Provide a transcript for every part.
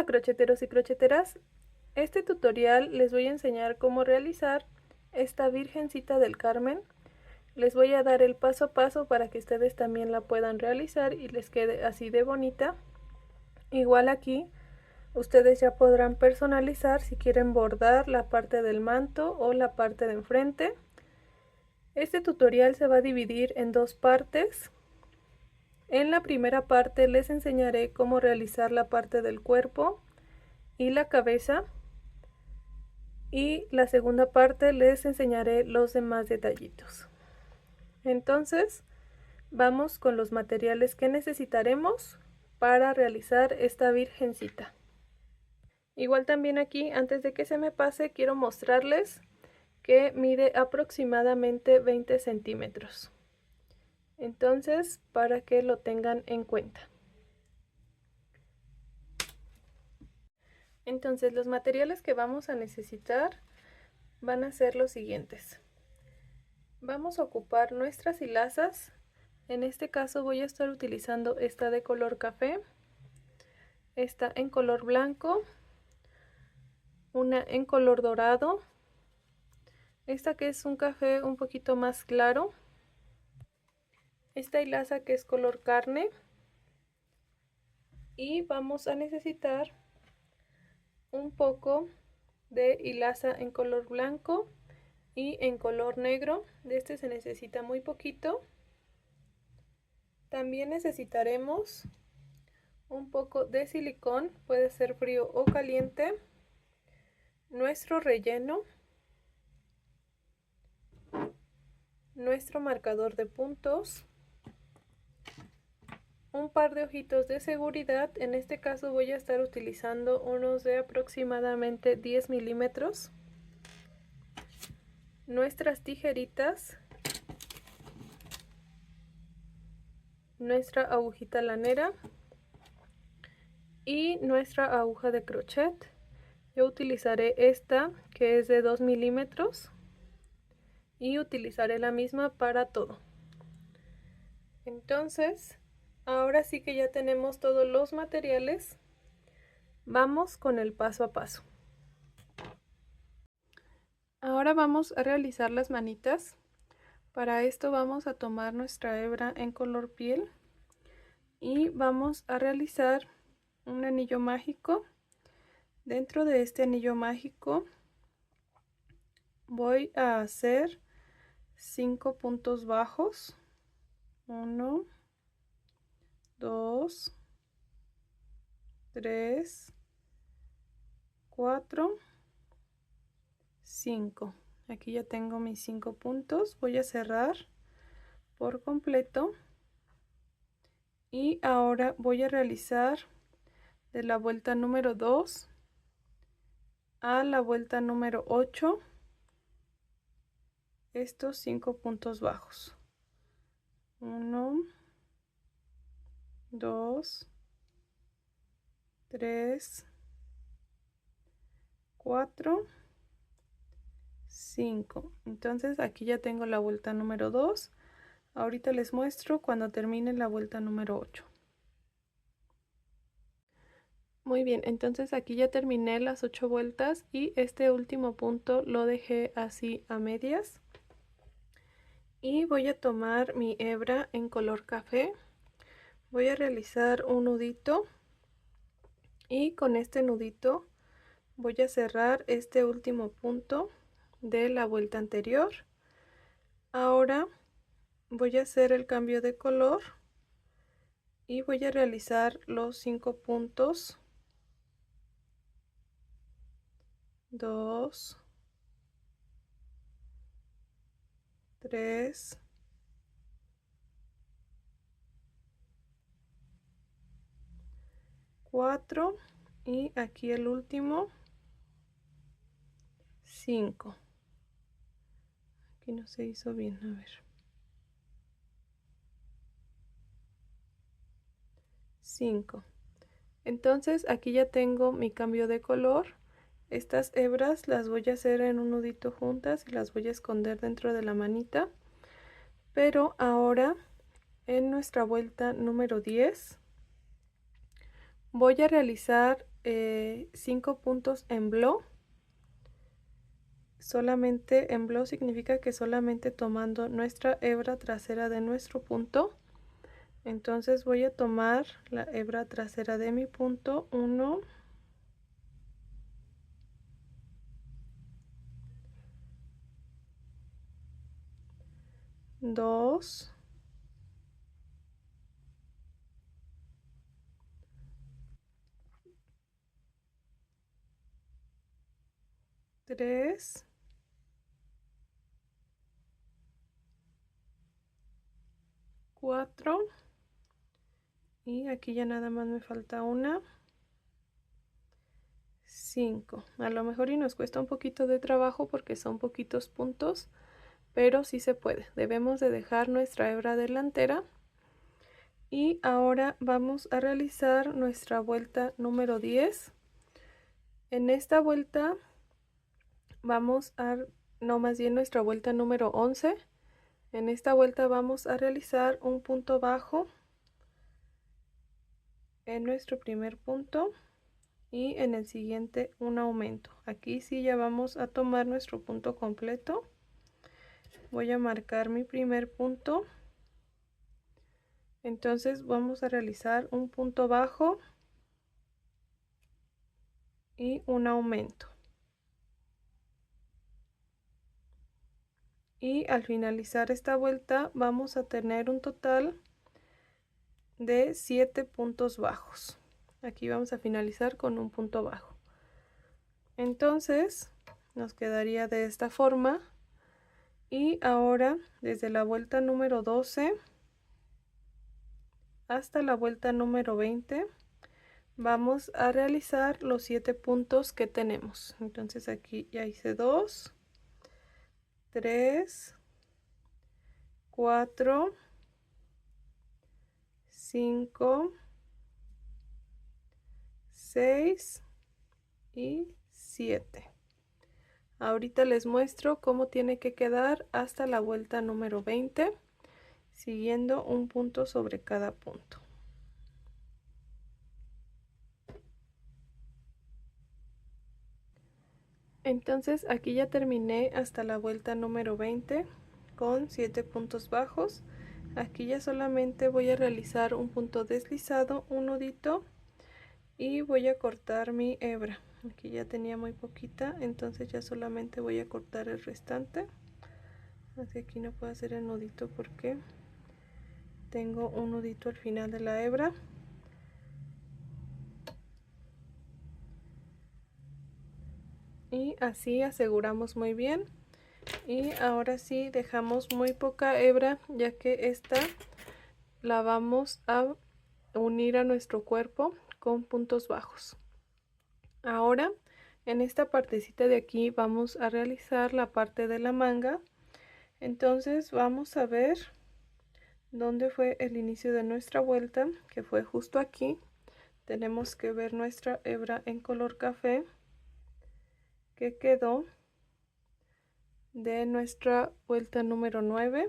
Hola crocheteros y crocheteras, este tutorial les voy a enseñar cómo realizar esta Virgencita del Carmen. Les voy a dar el paso a paso para que ustedes también la puedan realizar y les quede así de bonita. Igual aquí ustedes ya podrán personalizar si quieren bordar la parte del manto o la parte de enfrente. Este tutorial se va a dividir en dos partes. En la primera parte les enseñaré cómo realizar la parte del cuerpo y la cabeza, y la segunda parte les enseñaré los demás detallitos. Entonces vamos con los materiales que necesitaremos para realizar esta Virgencita. Igual también aquí, antes de que se me pase, quiero mostrarles que mide aproximadamente 20 centímetros. Entonces, para que lo tengan en cuenta. Entonces, los materiales que vamos a necesitar van a ser los siguientes. Vamos a ocupar nuestras hilazas. En este caso voy a estar utilizando esta de color café, esta en color blanco, una en color dorado, esta que es un café un poquito más claro, esta hilaza que es color carne, y vamos a necesitar un poco de hilaza en color blanco y en color negro. De este se necesita muy poquito. También necesitaremos un poco de silicón, puede ser frío o caliente, nuestro relleno, nuestro marcador de puntos, un par de ojitos de seguridad. En este caso voy a estar utilizando unos de aproximadamente 10 milímetros, nuestras tijeritas, nuestra agujita lanera y nuestra aguja de crochet. Yo utilizaré esta que es de 2 milímetros y utilizaré la misma para todo. Entonces, ahora sí que ya tenemos todos los materiales, vamos con el paso a paso. Ahora vamos a realizar las manitas. Para esto vamos a tomar nuestra hebra en color piel y vamos a realizar un anillo mágico. Dentro de este anillo mágico voy a hacer 5 puntos bajos. 1, 2, 3, 4, 5. Aquí ya tengo mis 5 puntos. Voy a cerrar por completo y ahora voy a realizar de la vuelta número 2 a la vuelta número 8 estos 5 puntos bajos. 1, 2, 3, 4, 5. Entonces aquí ya tengo la vuelta número 2. Ahorita les muestro cuando termine la vuelta número 8. Muy bien, entonces aquí ya terminé las 8 vueltas y este último punto lo dejé así a medias. Y voy a tomar mi hebra en color café. Voy a realizar un nudito y con este nudito voy a cerrar este último punto de la vuelta anterior. Ahora voy a hacer el cambio de color y voy a realizar los 5 puntos. 2, 3, 4 y aquí el último 5. Aquí no se hizo bien, a ver. 5. Entonces aquí ya tengo mi cambio de color. Estas hebras las voy a hacer en un nudito juntas y las voy a esconder dentro de la manita. Pero ahora en nuestra vuelta número 10 voy a realizar 5 puntos en blow. Solamente en blow significa que solamente tomando nuestra hebra trasera de nuestro punto. Entonces voy a tomar la hebra trasera de mi punto, 1, 2, 3, 4 y aquí ya nada más me falta una, 5. A lo mejor y nos cuesta un poquito de trabajo porque son poquitos puntos, pero sí se puede. Debemos de dejar nuestra hebra delantera y ahora vamos a realizar nuestra vuelta número 10. En esta vuelta vamos a, no, más bien nuestra vuelta número 11. En esta vuelta vamos a realizar un punto bajo en nuestro primer punto y en el siguiente un aumento. Aquí sí ya vamos a tomar nuestro punto completo. Voy a marcar mi primer punto. Entonces vamos a realizar un punto bajo y un aumento. Y al finalizar esta vuelta vamos a tener un total de 7 puntos bajos. Aquí vamos a finalizar con un punto bajo. Entonces nos quedaría de esta forma. Y ahora desde la vuelta número 12 hasta la vuelta número 20 vamos a realizar los 7 puntos que tenemos. Entonces aquí ya hice 2, 3, 4, 5, 6 y 7. Ahorita les muestro cómo tiene que quedar hasta la vuelta número 20, siguiendo un punto sobre cada punto. Entonces aquí ya terminé hasta la vuelta número 20 con 7 puntos bajos. Aquí ya solamente voy a realizar un punto deslizado, un nudito y voy a cortar mi hebra. Aquí ya tenía muy poquita, entonces ya solamente voy a cortar el restante. Así aquí no puedo hacer el nudito porque tengo un nudito al final de la hebra. Y así aseguramos muy bien. Y ahora sí dejamos muy poca hebra, ya que esta la vamos a unir a nuestro cuerpo con puntos bajos. Ahora en esta partecita de aquí vamos a realizar la parte de la manga. Entonces vamos a ver dónde fue el inicio de nuestra vuelta, que fue justo aquí. Tenemos que ver nuestra hebra en color café que quedó de nuestra vuelta número 9.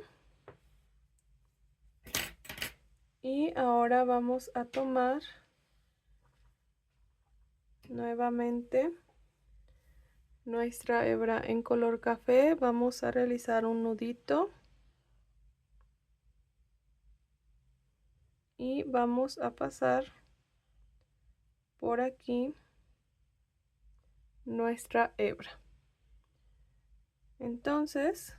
Y ahora vamos a tomar nuevamente nuestra hebra en color café. Vamos a realizar un nudito y vamos a pasar por aquí nuestra hebra. Entonces,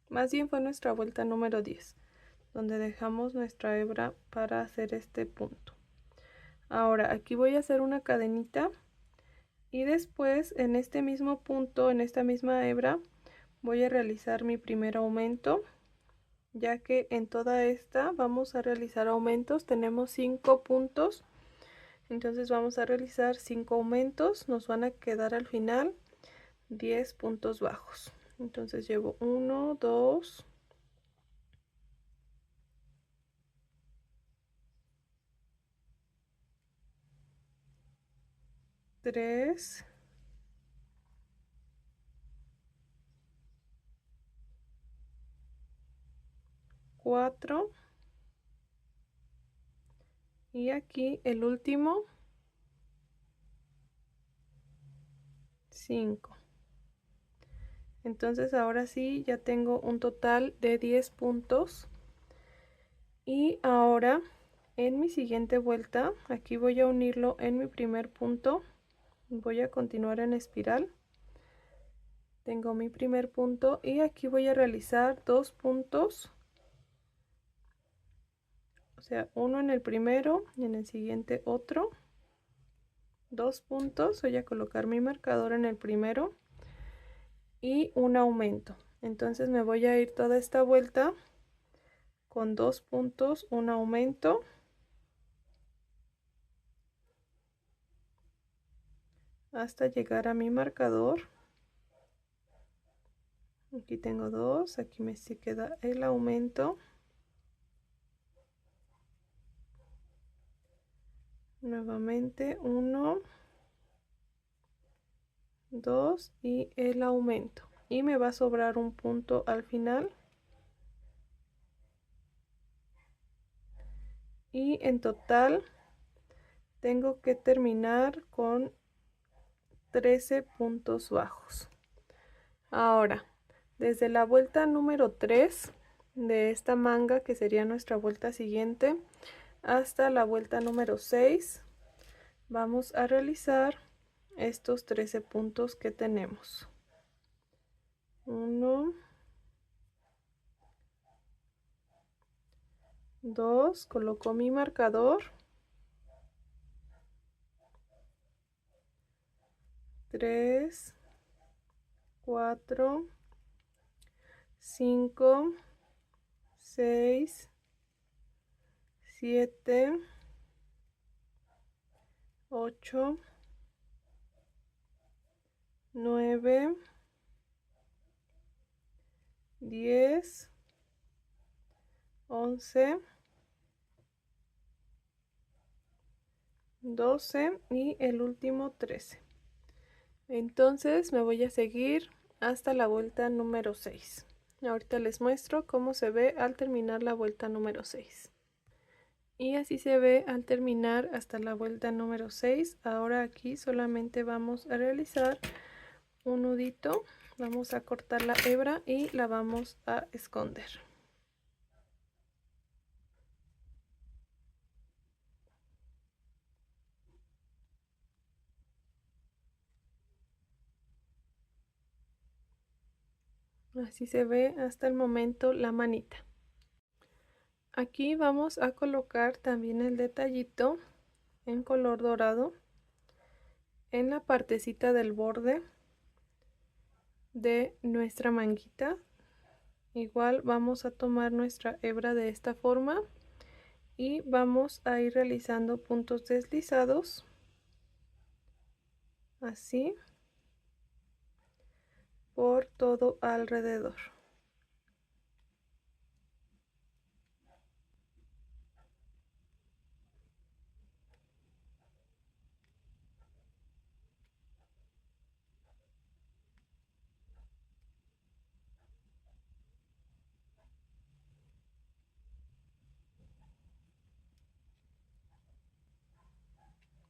más bien fue nuestra vuelta número 10, donde dejamos nuestra hebra para hacer este punto. Ahora aquí voy a hacer una cadenita y después en este mismo punto, en esta misma hebra, voy a realizar mi primer aumento, ya que en toda esta vamos a realizar aumentos. Tenemos 5 puntos, entonces vamos a realizar 5 aumentos. Nos van a quedar al final 10 puntos bajos. Entonces llevo 1, 2, 3, 4 y aquí el último 5. Entonces ahora sí ya tengo un total de 10 puntos. Y ahora en mi siguiente vuelta, aquí voy a unirlo en mi primer punto. Voy a continuar en espiral. Tengo mi primer punto y aquí voy a realizar 2 puntos. O sea, uno en el primero y en el siguiente otro. 2 puntos. Voy a colocar mi marcador en el primero y un aumento. Entonces me voy a ir toda esta vuelta con 2 puntos, un aumento, hasta llegar a mi marcador. Aquí tengo 2, aquí me sí queda el aumento. Nuevamente 1, 2 y el aumento. Y me va a sobrar un punto al final. Y en total tengo que terminar con 13 puntos bajos. Ahora, desde la vuelta número 3 de esta manga, que sería nuestra vuelta siguiente, hasta la vuelta número 6, vamos a realizar estos 13 puntos que tenemos. 1, 2, coloco mi marcador. 3, 4, 5, 6, 7, 8, 9, 10, 11, 12 y el último 13. Entonces me voy a seguir hasta la vuelta número 6. Ahorita les muestro cómo se ve al terminar la vuelta número 6. Y así se ve al terminar hasta la vuelta número 6. Ahora aquí solamente vamos a realizar un nudito. Vamos a cortar la hebra y la vamos a esconder. Así se ve hasta el momento la manita. Aquí vamos a colocar también el detallito en color dorado en la partecita del borde de nuestra manguita. Igual vamos a tomar nuestra hebra de esta forma y vamos a ir realizando puntos deslizados, así, por todo alrededor.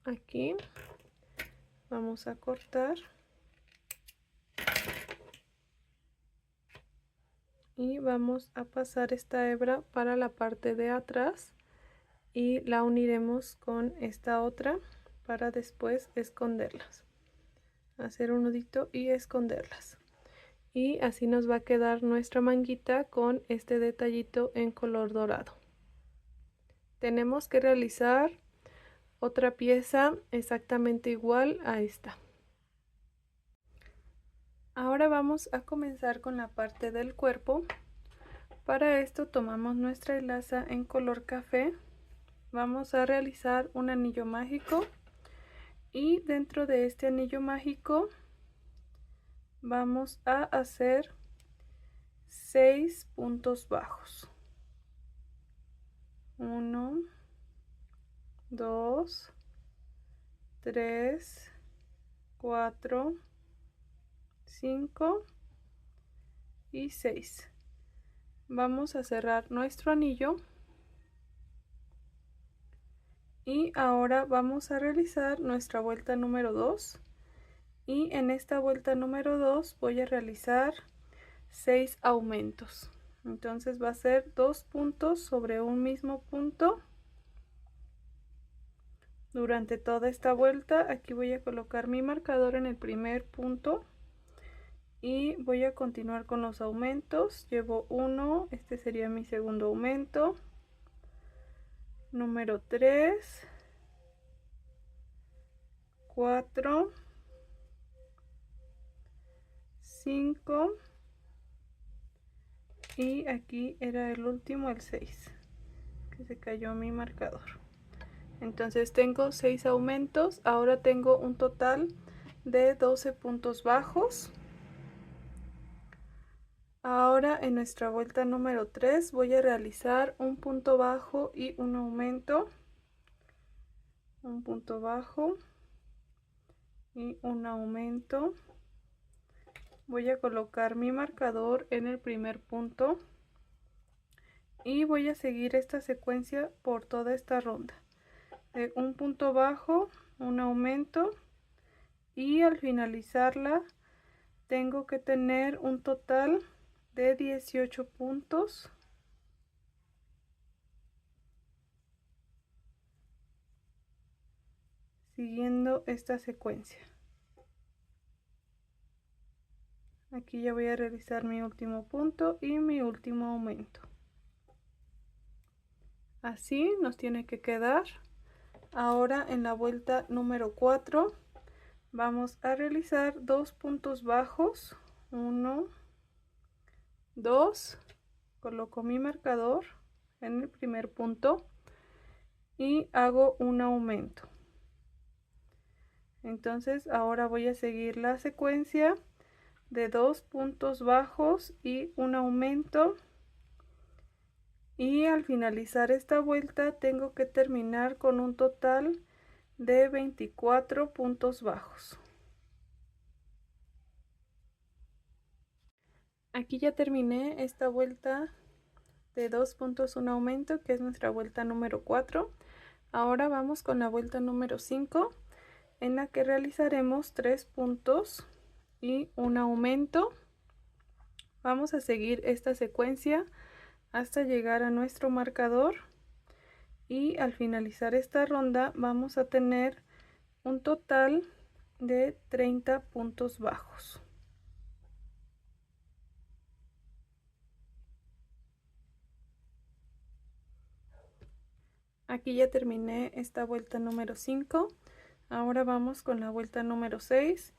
Aquí vamos a cortar y vamos a pasar esta hebra para la parte de atrás y la uniremos con esta otra para después esconderlas. Hacer un nudito y esconderlas. Y así nos va a quedar nuestra manguita con este detallito en color dorado. Tenemos que realizar otra pieza exactamente igual a esta. Ahora vamos a comenzar con la parte del cuerpo. Para esto tomamos nuestra hilaza en color café. Vamos a realizar un anillo mágico y dentro de este anillo mágico vamos a hacer 6 puntos bajos. 1, 2, 3, 4, 5 y 6. Vamos a cerrar nuestro anillo y ahora vamos a realizar nuestra vuelta número 2 Y en esta vuelta número 2 voy a realizar 6 aumentos. Entonces va a ser 2 puntos sobre un mismo punto durante toda esta vuelta. Aquí voy a colocar mi marcador en el primer punto y voy a continuar con los aumentos. Llevo 1, este sería mi segundo aumento, número 3, 4, 5 y aquí era el último, el 6, que se cayó mi marcador. Entonces tengo 6 aumentos. Ahora tengo un total de 12 puntos bajos. Ahora en nuestra vuelta número 3 voy a realizar un punto bajo y un aumento, un punto bajo y un aumento. Voy a colocar mi marcador en el primer punto y voy a seguir esta secuencia por toda esta ronda. Un punto bajo, un aumento y al finalizarla tengo que tener un total de 18 puntos siguiendo esta secuencia. Aquí ya voy a realizar mi último punto y mi último aumento. Así nos tiene que quedar. Ahora en la vuelta número 4 vamos a realizar 2 puntos bajos, 1, 2, coloco mi marcador en el primer punto y hago un aumento. Entonces ahora voy a seguir la secuencia de 2 puntos bajos y un aumento, y al finalizar esta vuelta tengo que terminar con un total de 24 puntos bajos. Aquí ya terminé esta vuelta de 2 puntos, un aumento, que es nuestra vuelta número 4. Ahora vamos con la vuelta número 5, en la que realizaremos 3 puntos y un aumento. Vamos a seguir esta secuencia hasta llegar a nuestro marcador y al finalizar esta ronda vamos a tener un total de 30 puntos bajos. Aquí ya terminé esta vuelta número 5. Ahora vamos con la vuelta número 6.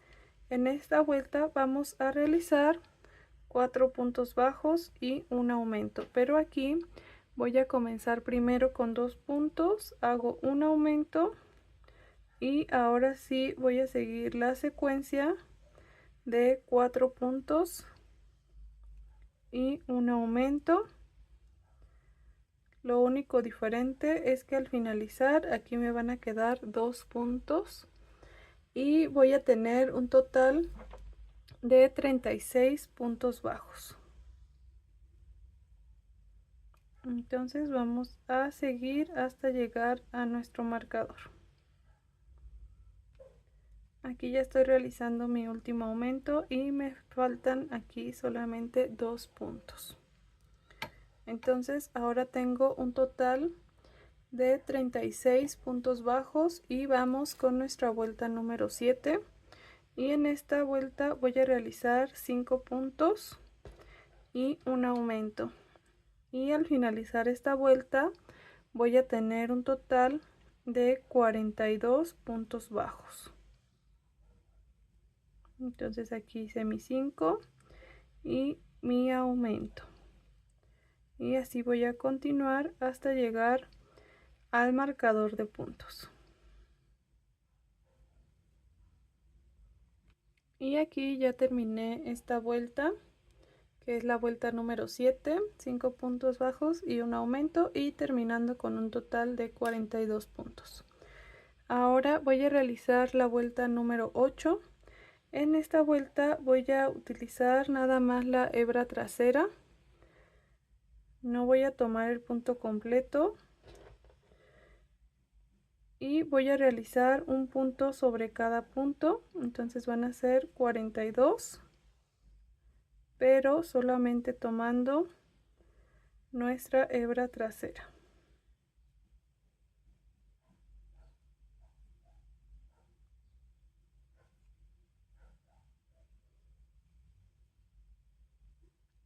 En esta vuelta vamos a realizar 4 puntos bajos y un aumento, pero aquí voy a comenzar primero con 2 puntos, hago un aumento y ahora sí voy a seguir la secuencia de 4 puntos y un aumento. Lo único diferente es que al finalizar aquí me van a quedar 2 puntos y voy a tener un total de 36 puntos bajos. Entonces vamos a seguir hasta llegar a nuestro marcador. Aquí ya estoy realizando mi último aumento y me faltan aquí solamente 2 puntos. Entonces ahora tengo un total de 36 puntos bajos y vamos con nuestra vuelta número 7. Y en esta vuelta voy a realizar 5 puntos y un aumento. Y al finalizar esta vuelta voy a tener un total de 42 puntos bajos. Entonces aquí hice mi 5 y mi aumento. Y así voy a continuar hasta llegar al marcador de puntos. Y aquí ya terminé esta vuelta, que es la vuelta número 7, 5 puntos bajos y un aumento, y terminando con un total de 42 puntos. Ahora voy a realizar la vuelta número 8. En esta vuelta voy a utilizar nada más la hebra trasera. No voy a tomar el punto completo. y voy a realizar un punto sobre cada punto. Entonces van a ser 42, pero solamente tomando nuestra hebra trasera.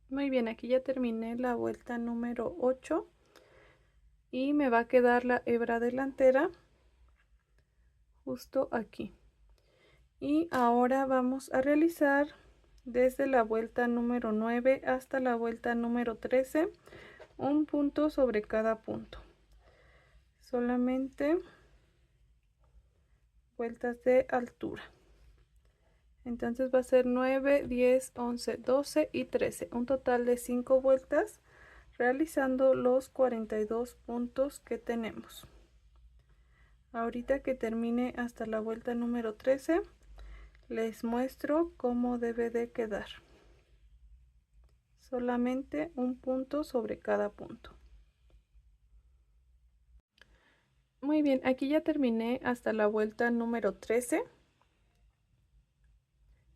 Muy bien, aquí ya terminé la vuelta número 8 y me va a quedar la hebra delantera justo aquí. Y ahora vamos a realizar desde la vuelta número 9 hasta la vuelta número 13 un punto sobre cada punto. Solamente vueltas de altura. Entonces va a ser 9, 10, 11, 12 y 13. Un total de 5 vueltas realizando los 42 puntos que tenemos. Ahorita que termine hasta la vuelta número 13, les muestro cómo debe de quedar. Solamente un punto sobre cada punto. Muy bien, aquí ya terminé hasta la vuelta número 13.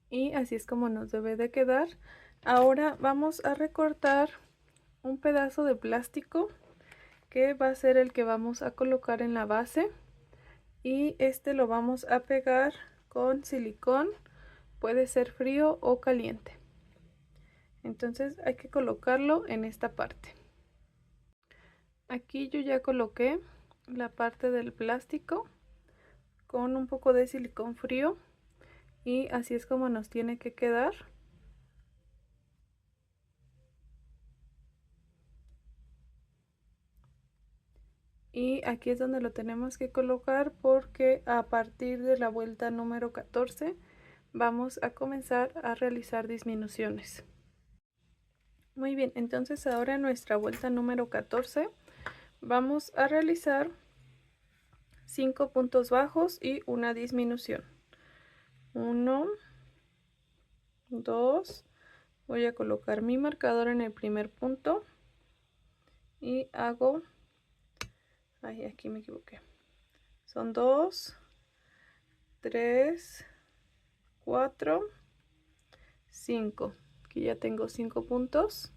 Y así es como nos debe de quedar. Ahora vamos a recortar un pedazo de plástico que va a ser el que vamos a colocar en la base, y este lo vamos a pegar con silicón, puede ser frío o caliente. Entonces hay que colocarlo en esta parte. Aquí yo ya coloqué la parte del plástico con un poco de silicón frío y así es como nos tiene que quedar. Y aquí es donde lo tenemos que colocar, porque a partir de la vuelta número 14 vamos a comenzar a realizar disminuciones. Muy bien, entonces ahora en nuestra vuelta número 14 vamos a realizar 5 puntos bajos y una disminución. 1, 2, voy a colocar mi marcador en el primer punto y hago, ay, aquí me equivoqué, son 2, 3, 4, 5. Aquí ya tengo 5 puntos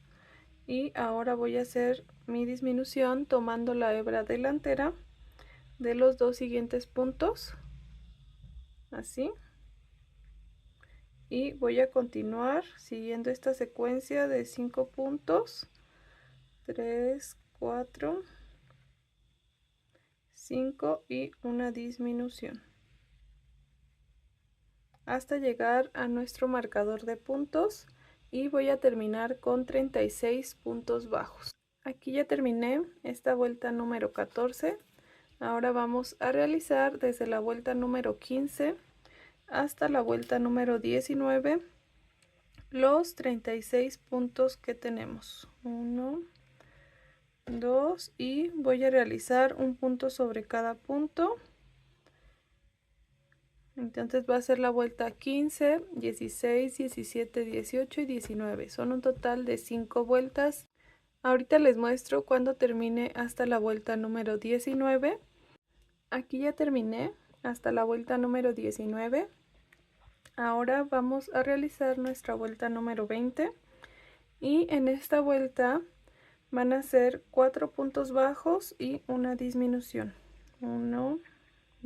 y ahora voy a hacer mi disminución tomando la hebra delantera de los dos siguientes puntos, así, y voy a continuar siguiendo esta secuencia de 5 puntos, 3, 4, 5 y una disminución hasta llegar a nuestro marcador de puntos, y voy a terminar con 36 puntos bajos. Aquí ya terminé esta vuelta número 14. Ahora vamos a realizar desde la vuelta número 15 hasta la vuelta número 19 los 36 puntos que tenemos. 1, 2 y voy a realizar un punto sobre cada punto. Entonces va a ser la vuelta 15, 16, 17, 18 y 19. Son un total de 5 vueltas. Ahorita les muestro cuando termine hasta la vuelta número 19. Aquí ya terminé hasta la vuelta número 19. Ahora vamos a realizar nuestra vuelta número 20. Y en esta vuelta van a ser 4 puntos bajos y una disminución. 1,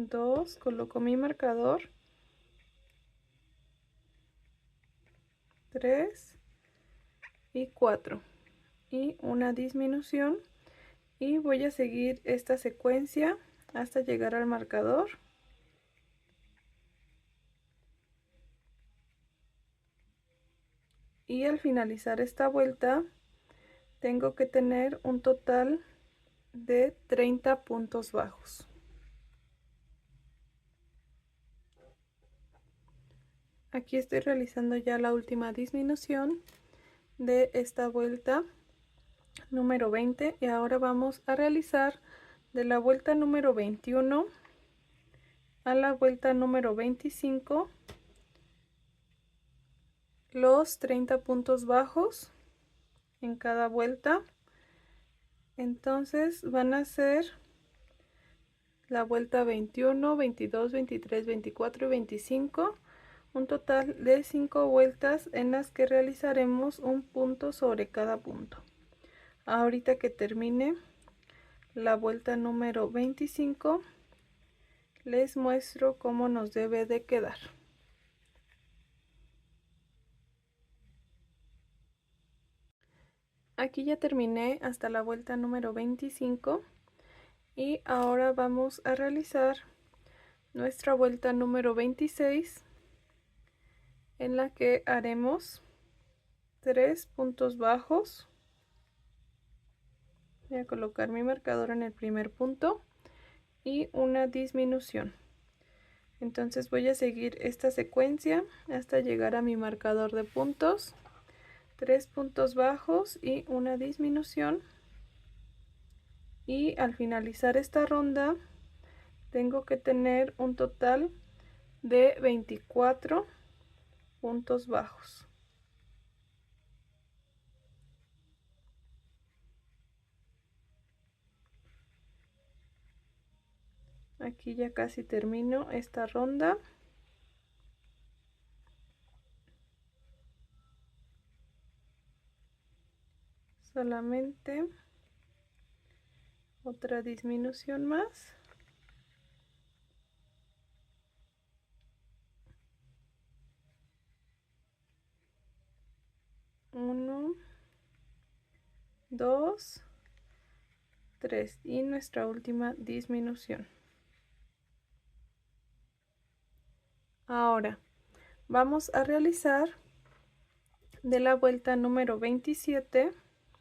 2, coloco mi marcador, 3 y 4 y una disminución, y voy a seguir esta secuencia hasta llegar al marcador. Y al finalizar esta vuelta tengo que tener un total de 30 puntos bajos. Aquí estoy realizando ya la última disminución de esta vuelta número 20 y ahora vamos a realizar de la vuelta número 21 a la vuelta número 25 los 30 puntos bajos en cada vuelta. Entonces van a ser la vuelta 21, 22, 23, 24 y 25, un total de 5 vueltas en las que realizaremos un punto sobre cada punto. Ahorita que termine la vuelta número 25, les muestro cómo nos debe de quedar. Aquí ya terminé hasta la vuelta número 25 y ahora vamos a realizar nuestra vuelta número 26, en la que haremos 3 puntos bajos. Voy a colocar mi marcador en el primer punto y una disminución. Entonces voy a seguir esta secuencia hasta llegar a mi marcador de puntos. 3 puntos bajos y una disminución. Y al finalizar esta ronda tengo que tener un total de 24 puntos bajos. Aquí ya casi termino esta ronda. Solamente otra disminución más. Uno, dos, tres y nuestra última disminución. Ahora vamos a realizar de la vuelta número 27,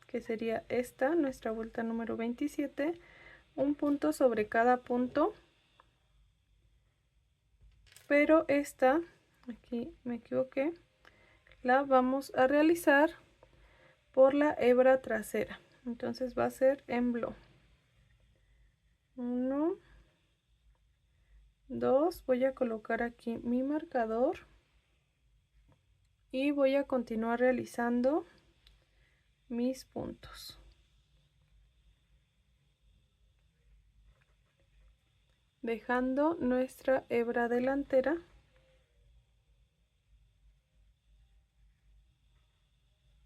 que sería esta, nuestra vuelta número 27, un punto sobre cada punto, pero esta, aquí me equivoqué, la vamos a realizar por la hebra trasera. Entonces va a ser en blow. 1, 2, voy a colocar aquí mi marcador y voy a continuar realizando mis puntos, dejando nuestra hebra delantera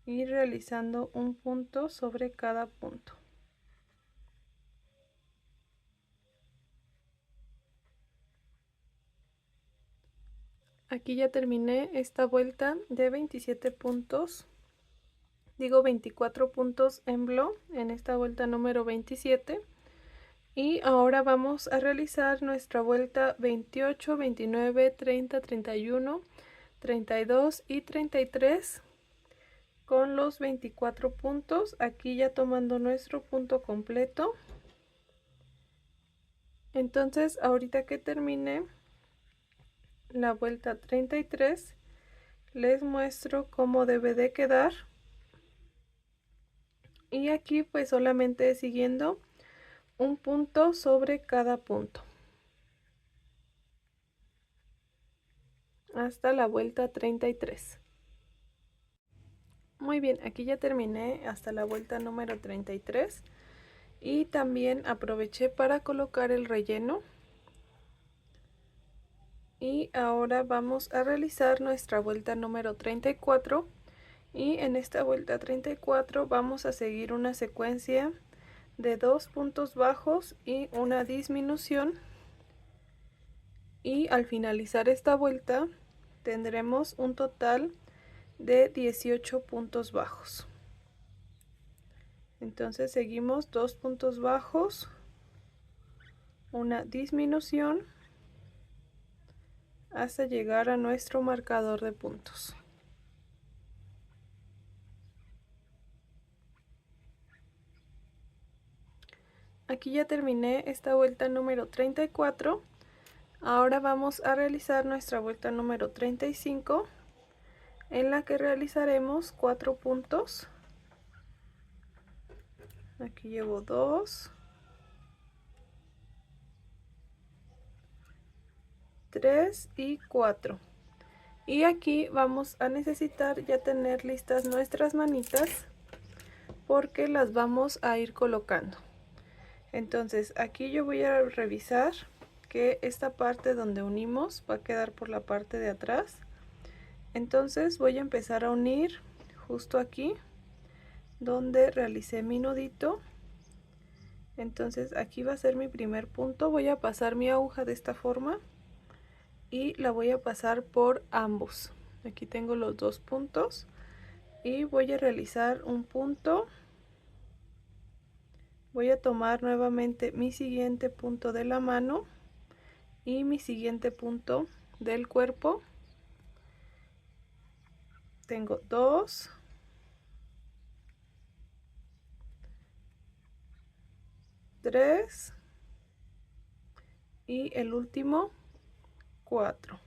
y realizando un punto sobre cada punto. Aquí ya terminé esta vuelta de 27 puntos, digo 24 puntos en blow en esta vuelta número 27. Y ahora vamos a realizar nuestra vuelta 28, 29, 30, 31, 32 y 33 con los 24 puntos, aquí ya tomando nuestro punto completo. Entonces ahorita que termine la vuelta 33 les muestro cómo debe de quedar, y aquí pues solamente siguiendo un punto sobre cada punto hasta la vuelta 33. Muy bien, aquí ya terminé hasta la vuelta número 33 y también aproveché para colocar el relleno. Y ahora vamos a realizar nuestra vuelta número 34, y en esta vuelta 34 vamos a seguir una secuencia de 2 puntos bajos y una disminución, y al finalizar esta vuelta tendremos un total de 18 puntos bajos. Entonces seguimos 2 puntos bajos, una disminución hasta llegar a nuestro marcador de puntos. Aquí ya terminé esta vuelta número 34. Ahora vamos a realizar nuestra vuelta número 35, en la que realizaremos 4 puntos. Aquí llevo 2, 3 y 4. Y aquí vamos a necesitar ya tener listas nuestras manitas, porque las vamos a ir colocando. Entonces aquí yo voy a revisar que esta parte donde unimos va a quedar por la parte de atrás. Entonces voy a empezar a unir justo aquí donde realicé mi nudito. Entonces aquí va a ser mi primer punto. Voy a pasar mi aguja de esta forma y la voy a pasar por ambos. Aquí tengo los dos puntos y voy a realizar un punto. Voy a tomar nuevamente mi siguiente punto de la mano y mi siguiente punto del cuerpo. Tengo 2, 3 y el último 4.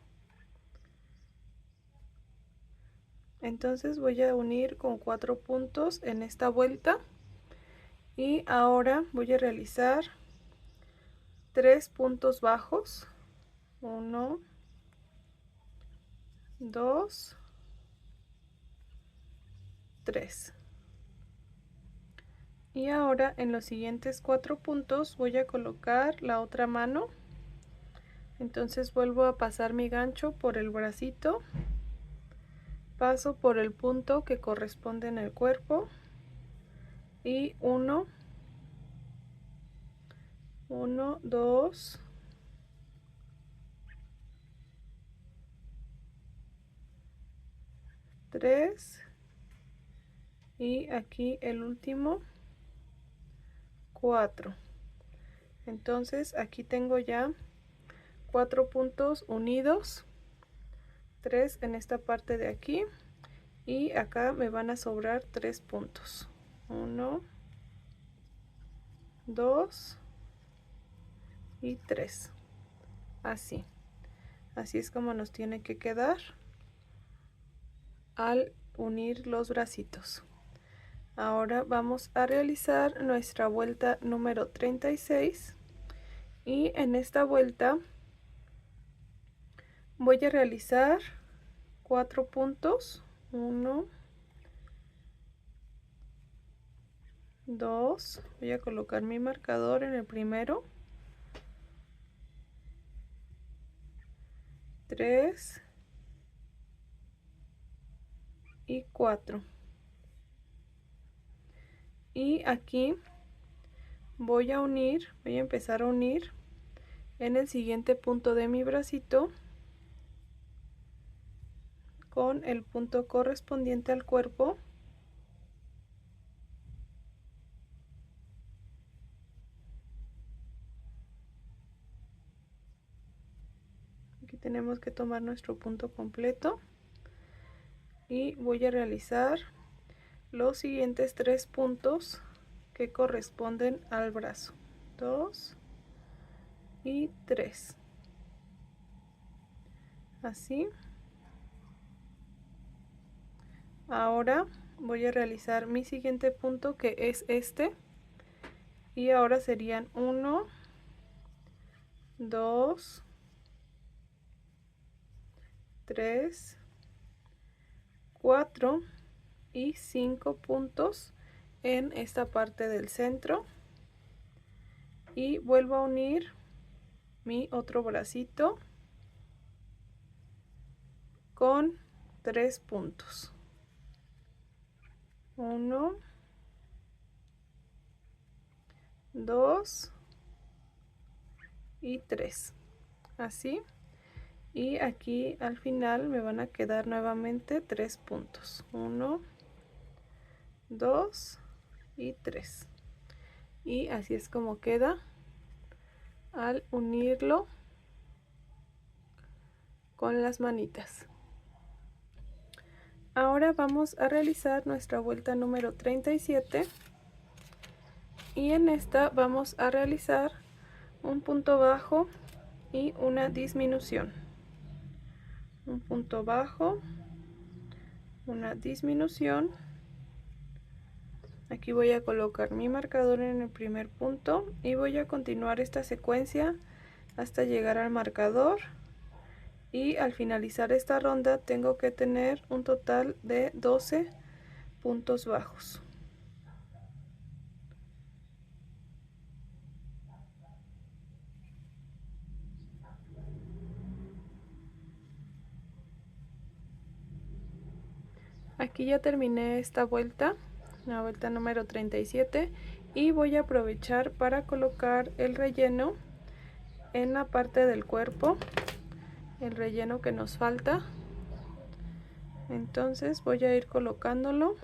Entonces voy a unir con 4 puntos en esta vuelta y ahora voy a realizar 3 puntos bajos. 1, 2, 3. Y ahora en los siguientes 4 puntos voy a colocar la otra mano. Entonces vuelvo a pasar mi gancho por el bracito, paso por el punto que corresponde en el cuerpo y 1, 2, 3 y aquí el último 4. Entonces aquí tengo ya 4 puntos unidos, 3 en esta parte de aquí y acá me van a sobrar 3 puntos. 1, 2 y 3. Así es como nos tiene que quedar al unir los bracitos. Ahora vamos a realizar nuestra vuelta número 36 y en esta vuelta voy a realizar 4 puntos. 1, 2, voy a colocar mi marcador en el primero, 3 y 4. Y aquí voy a empezar a unir en el siguiente punto de mi bracito con el punto correspondiente al cuerpo. Aquí tenemos que tomar nuestro punto completo y voy a realizar los siguientes 3 puntos que corresponden al brazo. 2 y 3. Así. Ahora voy a realizar mi siguiente punto, que es este, y ahora serían 1, 2, 3, 4 y 5 puntos en esta parte del centro y vuelvo a unir mi otro bracito con 3 puntos. 1, 2 y 3. Así. Y aquí al final me van a quedar nuevamente 3 puntos. 1, 2 y 3. Y así es como queda al unirlo con las manitas. Ahora vamos a realizar nuestra vuelta número 37 y en esta vamos a realizar un punto bajo y una disminución. Un punto bajo, una disminución. Aquí voy a colocar mi marcador en el primer punto y voy a continuar esta secuencia hasta llegar al marcador. Y al finalizar esta ronda tengo que tener un total de 12 puntos bajos. Aquí ya terminé esta vuelta, la vuelta número 37, y voy a aprovechar para colocar el relleno en la parte del cuerpo, el relleno que nos falta. Entonces voy a ir colocándolo.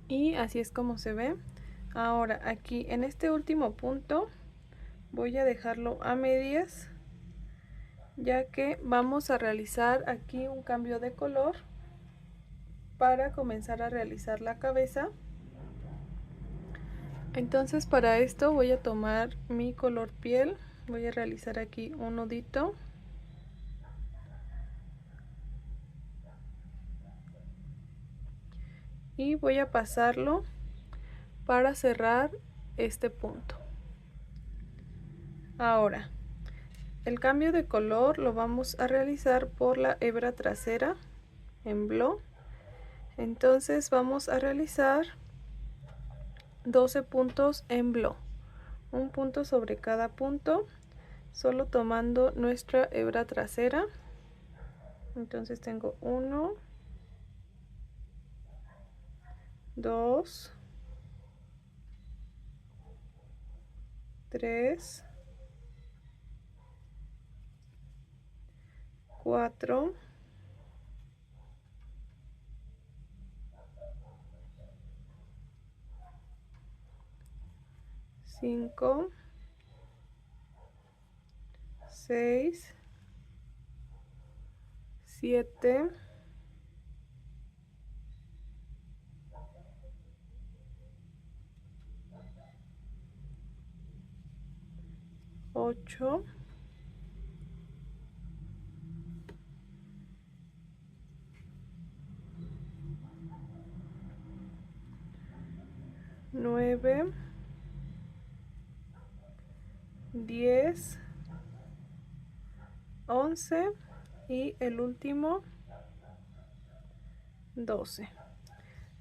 Y así es como se ve. Ahora aquí en este último punto voy a dejarlo a medias, ya que vamos a realizar aquí un cambio de color para comenzar a realizar la cabeza. Entonces para esto voy a tomar mi color piel, voy a realizar aquí un nudito. Y voy a pasarlo para cerrar este punto. Ahora, el cambio de color lo vamos a realizar por la hebra trasera en Blow. Entonces vamos a realizar 12 puntos en Blow, un punto sobre cada punto, solo tomando nuestra hebra trasera. Entonces tengo 1, 2, 3, 4, 5, 6, 7, 8, 9, 10, 11 y el último 12.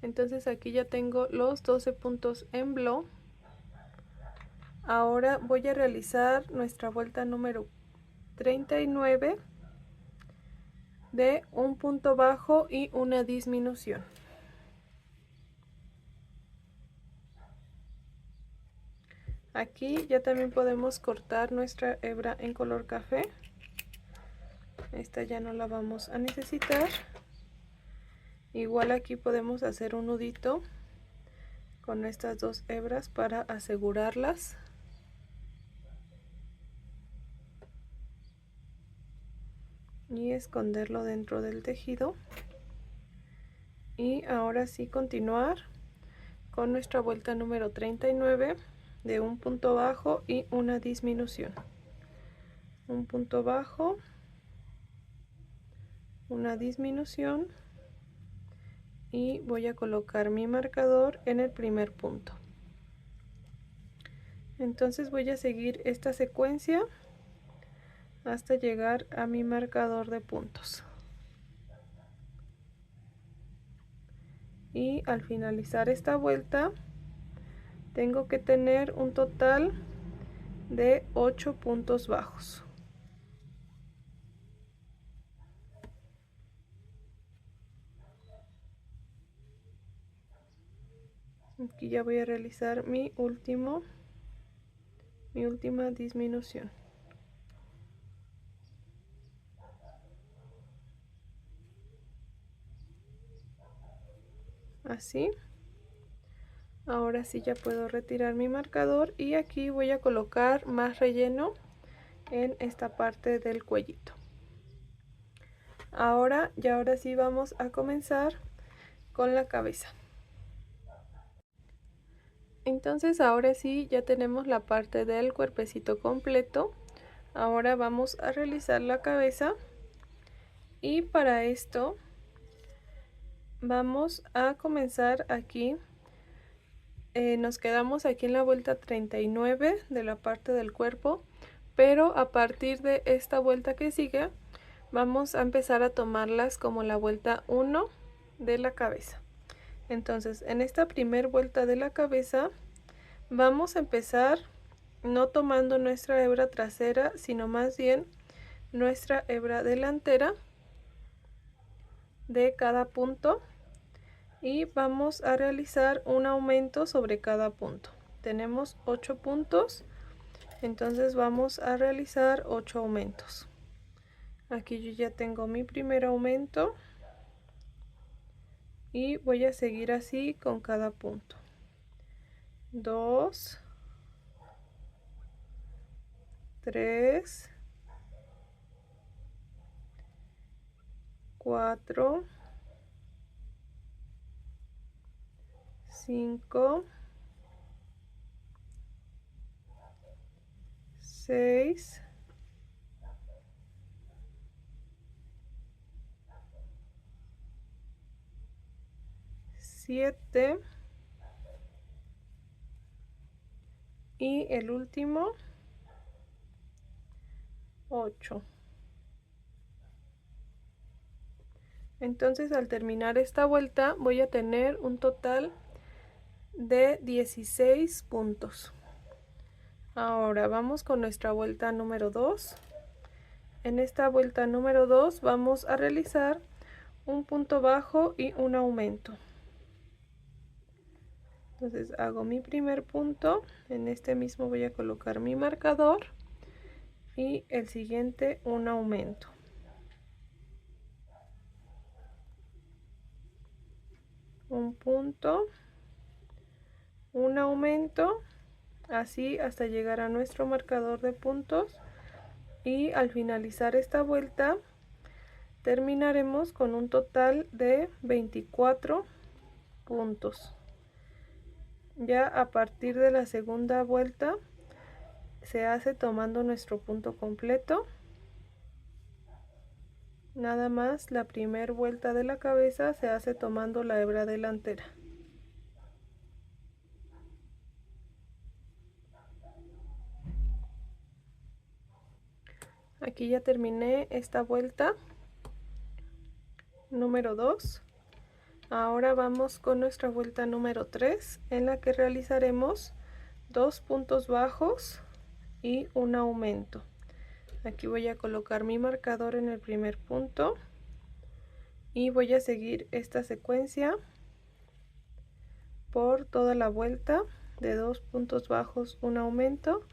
Entonces aquí ya tengo los 12 puntos en Blow. Ahora voy a realizar nuestra vuelta número 39 de un punto bajo y una disminución. Aquí ya también podemos cortar nuestra hebra en color café. Esta ya no la vamos a necesitar. Igual aquí podemos hacer un nudito con estas dos hebras para asegurarlas. Y esconderlo dentro del tejido. Y ahora sí continuar con nuestra vuelta número 39 de un punto bajo y una disminución. Un punto bajo, una disminución, y voy a colocar mi marcador en el primer punto. Entonces voy a seguir esta secuencia hasta llegar a mi marcador de puntos. Y al finalizar esta vuelta tengo que tener un total de 8 puntos bajos. Aquí ya voy a realizar mi última disminución. Así. Ahora sí ya puedo retirar mi marcador y aquí voy a colocar más relleno en esta parte del cuellito. Ahora sí vamos a comenzar con la cabeza. Entonces ahora sí ya tenemos la parte del cuerpecito completo. Ahora vamos a realizar la cabeza y para esto vamos a comenzar aquí. Nos quedamos aquí en la vuelta 39 de la parte del cuerpo, pero a partir de esta vuelta que sigue vamos a empezar a tomarlas como la vuelta 1 de la cabeza. Entonces en esta primer vuelta de la cabeza Vamos a empezar no tomando nuestra hebra trasera, sino más bien nuestra hebra delantera de cada punto, y vamos a realizar un aumento sobre cada punto. Tenemos 8 puntos, entonces vamos a realizar 8 aumentos. Aquí yo ya tengo mi primer aumento y voy a seguir así con cada punto. 2, 3, 4, 5, 6, 7 y el último 8. Entonces, al terminar esta vuelta voy a tener un total de 16 puntos. Ahora vamos con nuestra vuelta número 2. En esta vuelta número 2 vamos a realizar un punto bajo y un aumento. Entonces hago mi primer punto, en este mismo voy a colocar mi marcador y el siguiente un aumento. Un punto, un aumento, así hasta llegar a nuestro marcador de puntos, y al finalizar esta vuelta terminaremos con un total de 24 puntos. Ya a partir de la segunda vuelta se hace tomando nuestro punto completo. Nada más la primera vuelta de la cabeza se hace tomando la hebra delantera. Aquí ya terminé esta vuelta número 2. Ahora vamos con nuestra vuelta número 3, en la que realizaremos 2 puntos bajos y un aumento. Aquí voy a colocar mi marcador en el primer punto y voy a seguir esta secuencia por toda la vuelta de 2 puntos bajos, un aumento,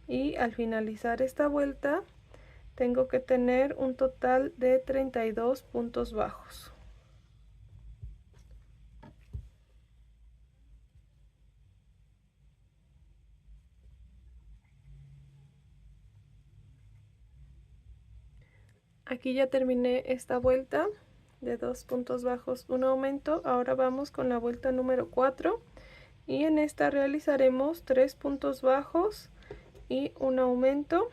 y al finalizar esta vuelta tengo que tener un total de 32 puntos bajos. Aquí ya terminé esta vuelta de 2 puntos bajos, un aumento. Ahora vamos con la vuelta número 4 y en esta realizaremos 3 puntos bajos y un aumento,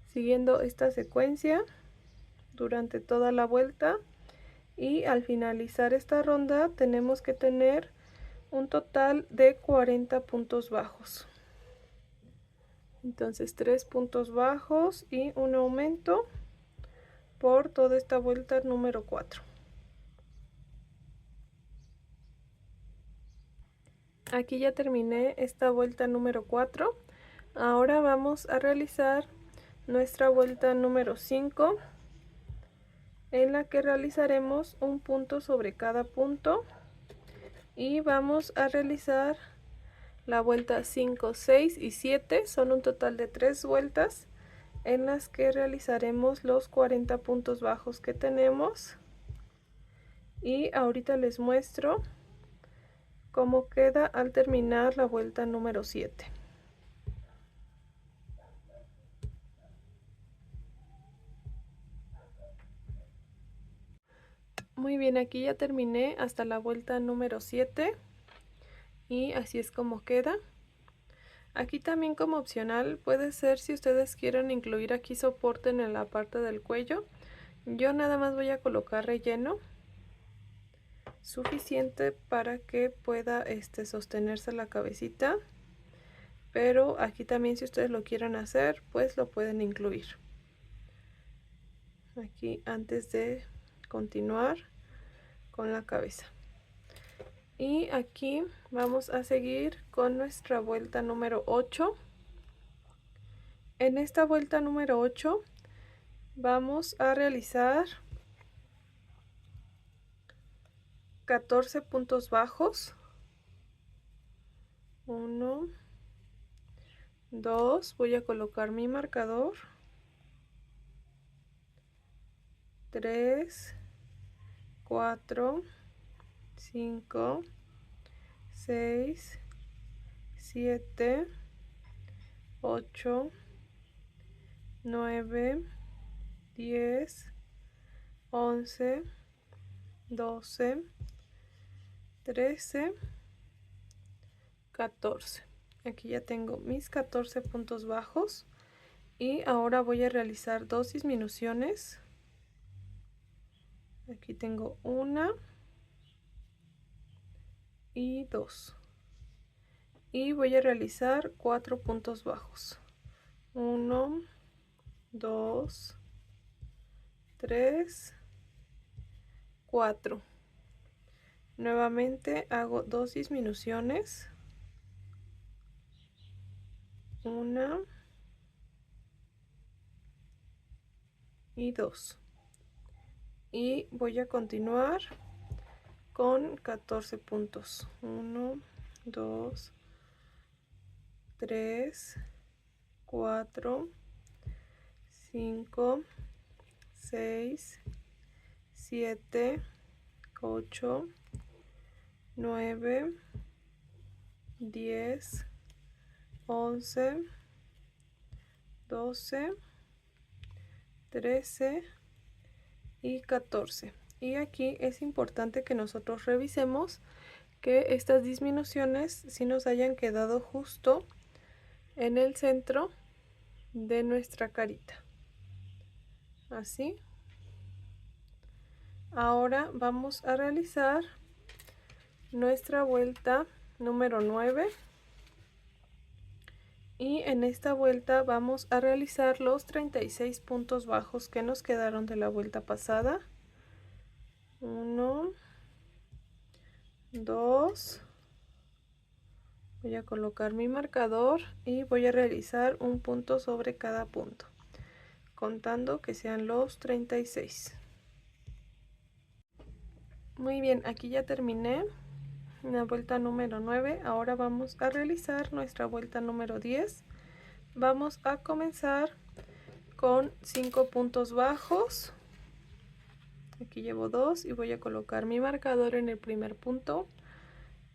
siguiendo esta secuencia durante toda la vuelta, y al finalizar esta ronda tenemos que tener un total de 40 puntos bajos. Entonces 3 puntos bajos y un aumento por toda esta vuelta número 4. Aquí ya terminé esta vuelta número 4. Ahora vamos a realizar nuestra vuelta número 5, en la que realizaremos un punto sobre cada punto, y vamos a realizar la vuelta 5, 6 y 7. Son un total de 3 vueltas en las que realizaremos los 40 puntos bajos que tenemos, y ahorita les muestro cómo queda al terminar la vuelta número 7. Muy bien, aquí ya terminé hasta la vuelta número 7 y así es como queda. Aquí también, como opcional, puede ser si ustedes quieren incluir aquí soporte en la parte del cuello. Yo nada más voy a colocar relleno suficiente para que pueda sostenerse la cabecita, pero aquí también, si ustedes lo quieren hacer, pues lo pueden incluir. Aquí antes de continuar con la cabeza. Y aquí vamos a seguir con nuestra vuelta número 8. En esta vuelta número 8 vamos a realizar 14 puntos bajos. 1, 2, voy a colocar mi marcador. 3, 4, 5, 6, 7, 8, 9, 10, 11, 12, 13, 14. Aquí ya tengo mis 14 puntos bajos y ahora voy a realizar 2 disminuciones. Aquí tengo 1 y 2. Y voy a realizar 4 puntos bajos. 1, 2, 3, 4. Nuevamente hago 2 disminuciones. 1 y 2. Y voy a continuar con 14 puntos. 1, 2, 3, 4, 5, 6, 7, 8, 9, 10, 11, 12, 13 y 14. Y aquí es importante que nosotros revisemos que estas disminuciones sí nos hayan quedado justo en el centro de nuestra carita. Así. Ahora vamos a realizar nuestra vuelta número 9. Y en esta vuelta vamos a realizar los 36 puntos bajos que nos quedaron de la vuelta pasada. 1, 2. Voy a colocar mi marcador y voy a realizar un punto sobre cada punto, contando que sean los 36. Muy bien, aquí ya terminé la vuelta número 9. Ahora vamos a realizar nuestra vuelta número 10. Vamos a comenzar con 5 puntos bajos. Aquí llevo 2 y voy a colocar mi marcador en el primer punto.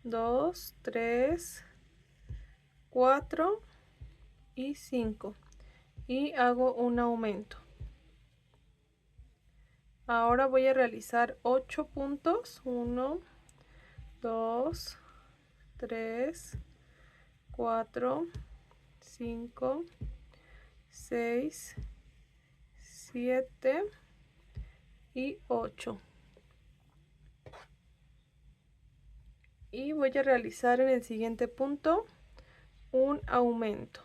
2, 3, 4 y 5. Y hago un aumento. Ahora voy a realizar 8 puntos. 1, 2, 3, 4, 5, 6, 7 y 8. Y voy a realizar en el siguiente punto un aumento.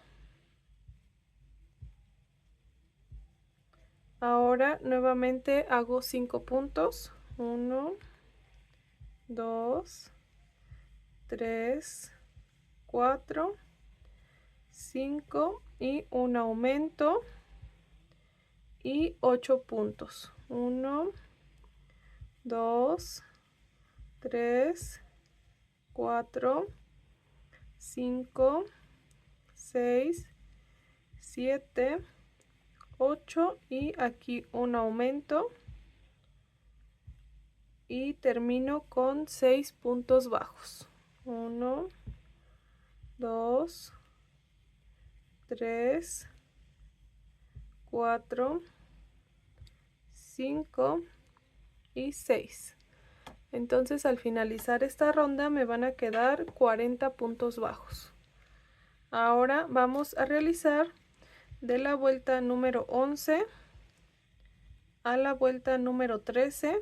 Ahora nuevamente hago 5 puntos. 1, 2, 3, 4, 5 y un aumento y 8 puntos. 1, 2, 3, 4, 5, 6, 7, 8 y aquí un aumento y termino con 6 puntos bajos. 1, 2, 3, 4, 5 y 6. Entonces al finalizar esta ronda me van a quedar 40 puntos bajos. Ahora vamos a realizar de la vuelta número 11 a la vuelta número 13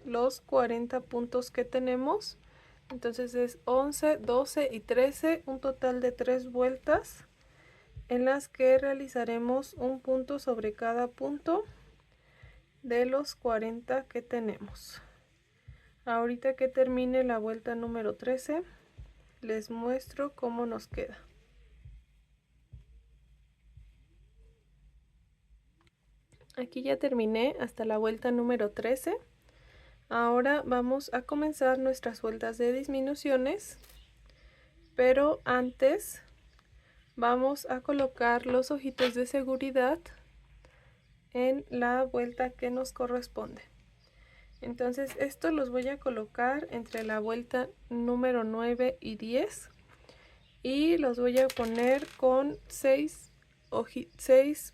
los 40 puntos que tenemos. Entonces es 11, 12 y 13, un total de 3 vueltas en las que realizaremos un punto sobre cada punto de los 40 que tenemos. Ahorita que termine la vuelta número 13, les muestro cómo nos queda. Aquí ya terminé hasta la vuelta número 13. Ahora vamos a comenzar nuestras vueltas de disminuciones, pero antes vamos a colocar los ojitos de seguridad en la vuelta que nos corresponde. Entonces estos los voy a colocar entre la vuelta número 9 y 10 y los voy a poner con 6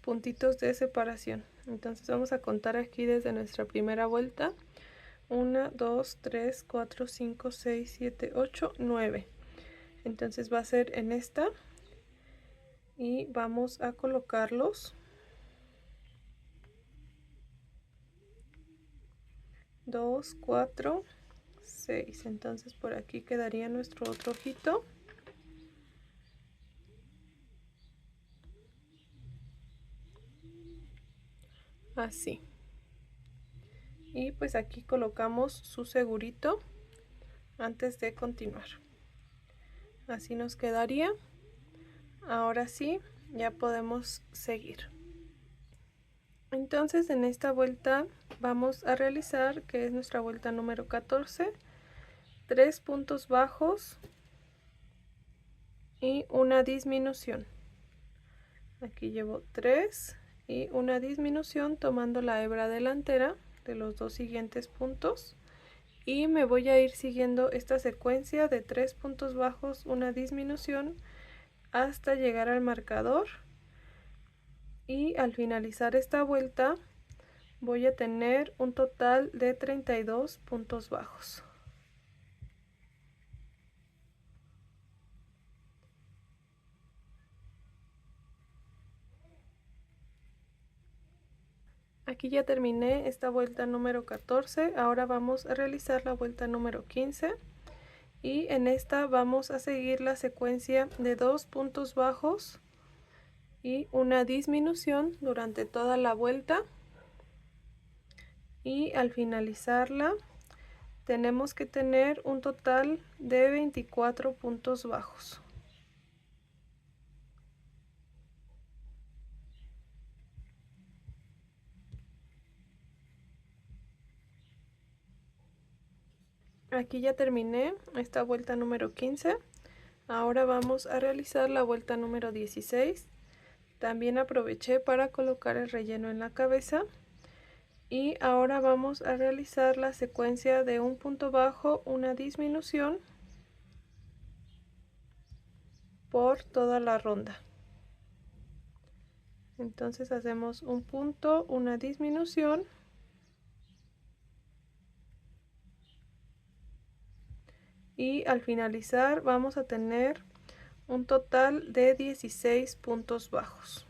puntitos de separación. Entonces vamos a contar aquí desde nuestra primera vuelta: 1, 2, 3, 4, 5, 6, 7, 8, 9. Entonces va a ser en esta y vamos a colocarlos 2, 4, 6. Entonces por aquí quedaría nuestro otro ojito. Así. Y pues aquí colocamos su segurito antes de continuar. Así nos quedaría. Ahora sí, ya podemos seguir. Entonces en esta vuelta vamos a realizar, que es nuestra vuelta número 14, 3 puntos bajos y una disminución. Aquí llevo 3 y una disminución tomando la hebra delantera de los dos siguientes puntos, y me voy a ir siguiendo esta secuencia de 3 puntos bajos, una disminución, hasta llegar al marcador, y al finalizar esta vuelta voy a tener un total de 32 puntos bajos. Aquí ya terminé esta vuelta número 14, ahora vamos a realizar la vuelta número 15 y en esta vamos a seguir la secuencia de 2 puntos bajos y una disminución durante toda la vuelta, y al finalizarla tenemos que tener un total de 24 puntos bajos. Aquí ya terminé esta vuelta número 15. Ahora vamos a realizar la vuelta número 16. También aproveché para colocar el relleno en la cabeza. Y ahora vamos a realizar la secuencia de un punto bajo, una disminución por toda la ronda. Entonces hacemos un punto, una disminución, y al finalizar vamos a tener un total de 16 puntos bajos.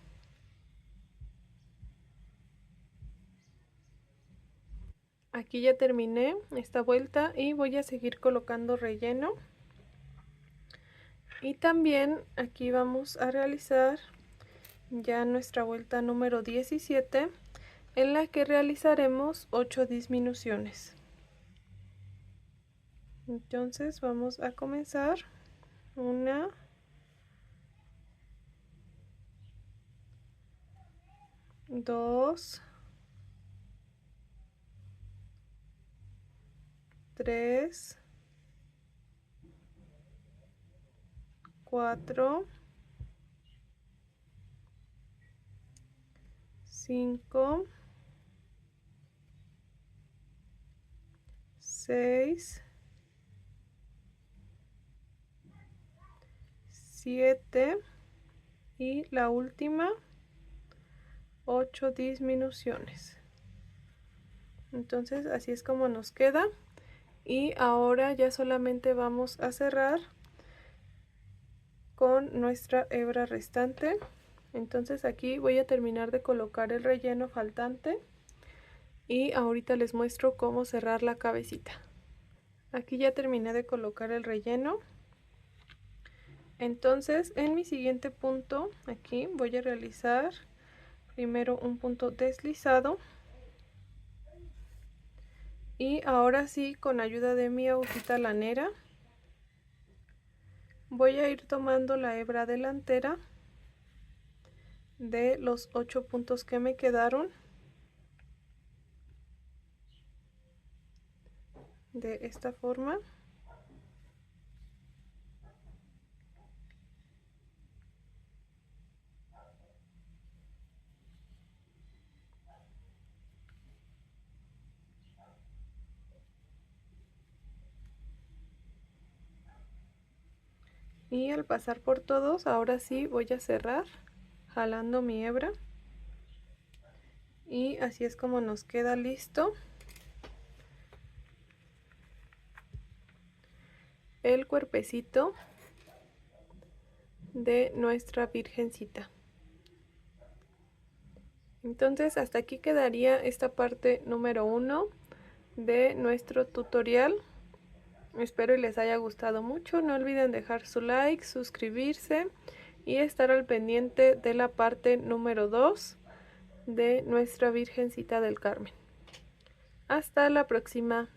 Aquí ya terminé esta vuelta y voy a seguir colocando relleno. Y también aquí vamos a realizar ya nuestra vuelta número 17, en la que realizaremos 8 disminuciones. Entonces vamos a comenzar. 1, 2, 3, 4, 5, 6, 7 y la última 8 disminuciones. Entonces así es como nos queda, y ahora ya solamente vamos a cerrar con nuestra hebra restante. Entonces aquí voy a terminar de colocar el relleno faltante y ahorita les muestro cómo cerrar la cabecita. Aquí ya terminé de colocar el relleno. Entonces en mi siguiente punto aquí voy a realizar primero un punto deslizado Y ahora sí, con ayuda de mi agujita lanera, voy a ir tomando la hebra delantera de los 8 puntos que me quedaron, de esta forma. Y al pasar por todos, ahora sí voy a cerrar jalando mi hebra. Y así es como nos queda listo el cuerpecito de nuestra virgencita. Entonces hasta aquí quedaría esta parte número 1 de nuestro tutorial. Espero y les haya gustado mucho. No olviden dejar su like, suscribirse y estar al pendiente de la parte número 2 de nuestra Virgencita del Carmen. Hasta la próxima.